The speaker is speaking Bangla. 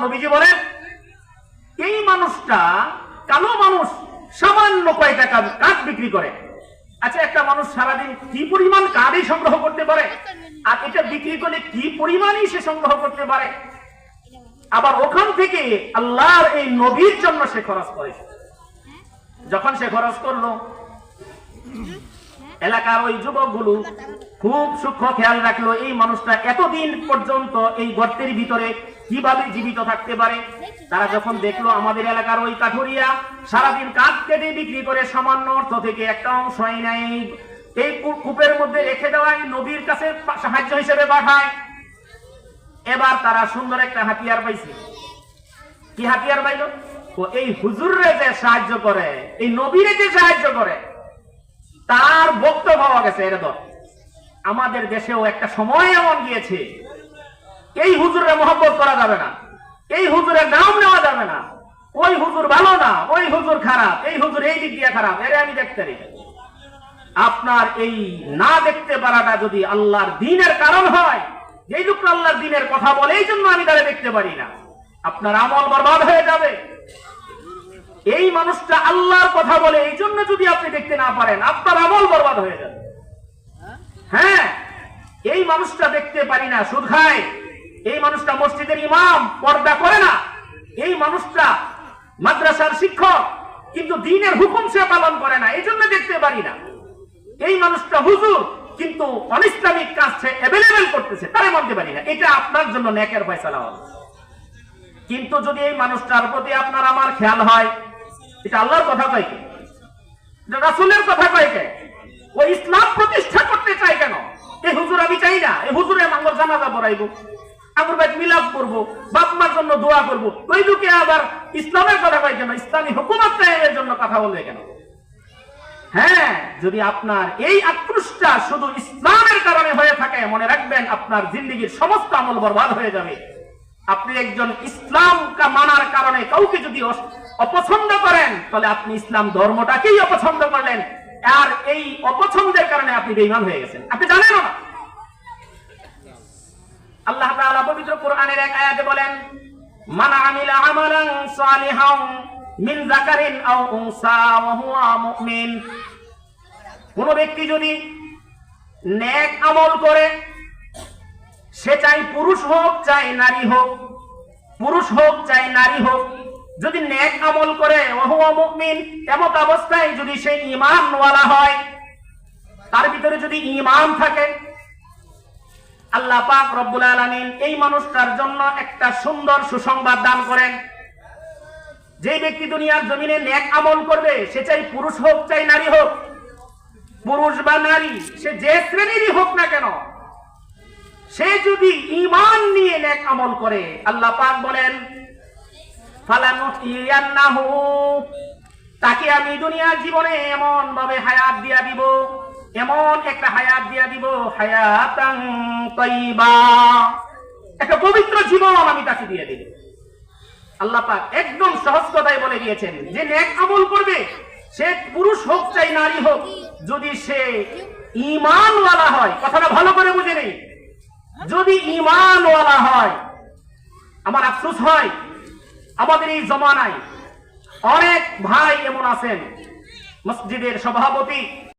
নবীজি বলেন এই মানুষটা কালো মানুষ সামান্য কয় টাকা কাঠ বিক্রি করে। আচ্ছা, একটা মানুষ সারাদিন কি পরিমাণ কাঠই সংগ্রহ করতে পারে, আর এটা বিক্রি করলে কি পরিমাণই সে সংগ্রহ করতে পারে। আবার ওখান থেকে আল্লাহর এই নবীর জন্য সে খরচ করে। যখন সে খরচ করলো, এলাকার ওই যুবকগুলো খুব সূক্ষ্ম খেয়াল রাখলো এই মানুষটা এতদিন পর্যন্ত এই গর্তের ভিতরে কিভাবে জীবিত থাকতে পারে। তারা যখন দেখলো আমাদের এলাকার ওই কাঠুরিয়া সারাদিন কাঠ কেটে বিক্রি করে সামান্য অর্থ থেকে একটা অংশ এই কূপের মধ্যে রেখে দেওয়ায় নবীর কাছে সাহায্য হিসেবে পাঠায়। এবার তারা সুন্দর একটা হাতিয়ার পাইছে। কি হাতিয়ার পাইল? ও এই হুজুররে যে সাহায্য করে, এই নবীরে যে সাহায্য করে, তার বক্তব্য পাওয়া গেছে। এর তো আমাদের দেশেও একটা সময় এমন গিয়েছে এই হুজুরে মহব্বত করা যাবে না, এই হুজুরের নাম নেওয়া যাবে না, ওই হুজুর ভালো না, ওই হুজুর খারাপ, এই হুজুর এই দিক দিয়ে খারাপ, এর আমি দেখতে পারি। আপনার এই না দেখতে পারাটা যদি আল্লাহর দ্বীনের কারণ হয়, যেই লোক আল্লাহর দ্বীনের কথা বলে এই জন্য আমি তারা দেখতে পারি না, আপনার আমল বরবাদ হয়ে যাবে। এই মানুষটা আল্লাহর কথা বলে এই জন্য যদি আপনি দেখতে না পারেন, আপনার আমল বরবাদ হয়ে যাবে। হ্যাঁ, এই মানুষটা দেখতে পারি না, সুদ খায়, এই মানুষটা মসজিদের ইমাম, পর্দা করে না, এই মানুষটা মাদ্রাসার শিক্ষক, কিন্তু দ্বীনের হুকুম সে পালন করে না, এই জন্য দেখতে পারি না। এই মানুষটা হুজুর, কিন্তু অনিসলামিক কাজ সে অ্যাভেলেবেল করতেছে, তারে মানতে পারি না। এটা আপনার জন্য নেকের ফয়সালা হবে। কিন্তু যদি এই মানুষটার প্রতি আপনার আমার খেয়াল হয়, এটা আল্লাহর কথা কয় কে? রাসূলের কথা কয় কে? ও ইসলাম প্রতিষ্ঠা করতে চায় কেন? এই হুজুর আমি চাই না, এই হুজুরে আমার জানাজা পড়াইবো, আমার ভাই মিলাদ করবো, বাপ মার জন্য দোয়া করবো, ওই লোকে আবার ইসলামের কথা কয় কেন? ইসলামী হুকুমত কায়েমের জন্য কথা বলবে কেন? হ্যাঁ, যদি আপনার এই আক্রোশটা শুধু ইসলামের কারণে হয়ে থাকে, মনে রাখবেন আপনার জিন্দেগীর সমস্ত আমল বরবাদ হয়ে যাবে। আপনি একজন ইসলাম মানার কারণে কাউকে যদি অপছন্দ করেন, তাহলে আপনি ইসলাম ধর্মটাকেই অপছন্দ করলেন, আর এই অপছন্দের কারণে আপনি বেঈমান হয়ে গেছেন, আপনি জানেন না। আল্লাহ তাআলা পবিত্র কোরআনের এক আয়াতে বলেন, মান আমিলা আমালান সালিহান মিন যাকারিন আও উনসা ওয়া হুয়া মুমিন। কোন ব্যক্তি যদি নেক আমল করে, সে চাই পুরুষ হোক চাই নারী হোক, পুরুষ হোক চাই নারী হোক, যদি নেক আমল করে ওয়া হুয়া মুমিন, এমত অবস্থায় যদি সে ঈমানওয়ালা হয়, তার ভিতরে যদি ঈমান থাকে, আল্লাহ পাক রব্বুল আলামিন এই মানুষটার জন্য একটা সুন্দর সুসংবাদ দান করেন। যে ব্যক্তি দুনিয়ার জমিনে নেক আমল করবে, সে চাই পুরুষ হোক চাই নারী হোক, পুরুষ বা নারী সে যে শ্রেণীরই হোক না কেন, সে যদি ঈমান নিয়ে নেক আমল করে, আল্লাহ পাক বলেন ফালানুহিয়ান্নাহু, তাকে আমি দুনিয়ার জীবনে এমন ভাবে হায়াত দিয়া দিব, এমন একটা হায়াত দিয়া দিব, হায়াতান তাইয়্যিবা, একটা পবিত্র জীবন আমি তাকে দিয়ে দিব। আল্লাহ পাক একদম সহজ কথাই বলে দিয়েছেন যে নেক আমল করবে, সে পুরুষ হোক চাই নারী হোক, যদি সে ঈমানওয়ালা হয়, কথাটা ভালো করে বুঝে নেই, যদি ঈমানওয়ালা হয়। আমার আফসোস হয় আমাদের এই জমানায় অনেক ভাই এমন আছেন, মসজিদের সভাপতি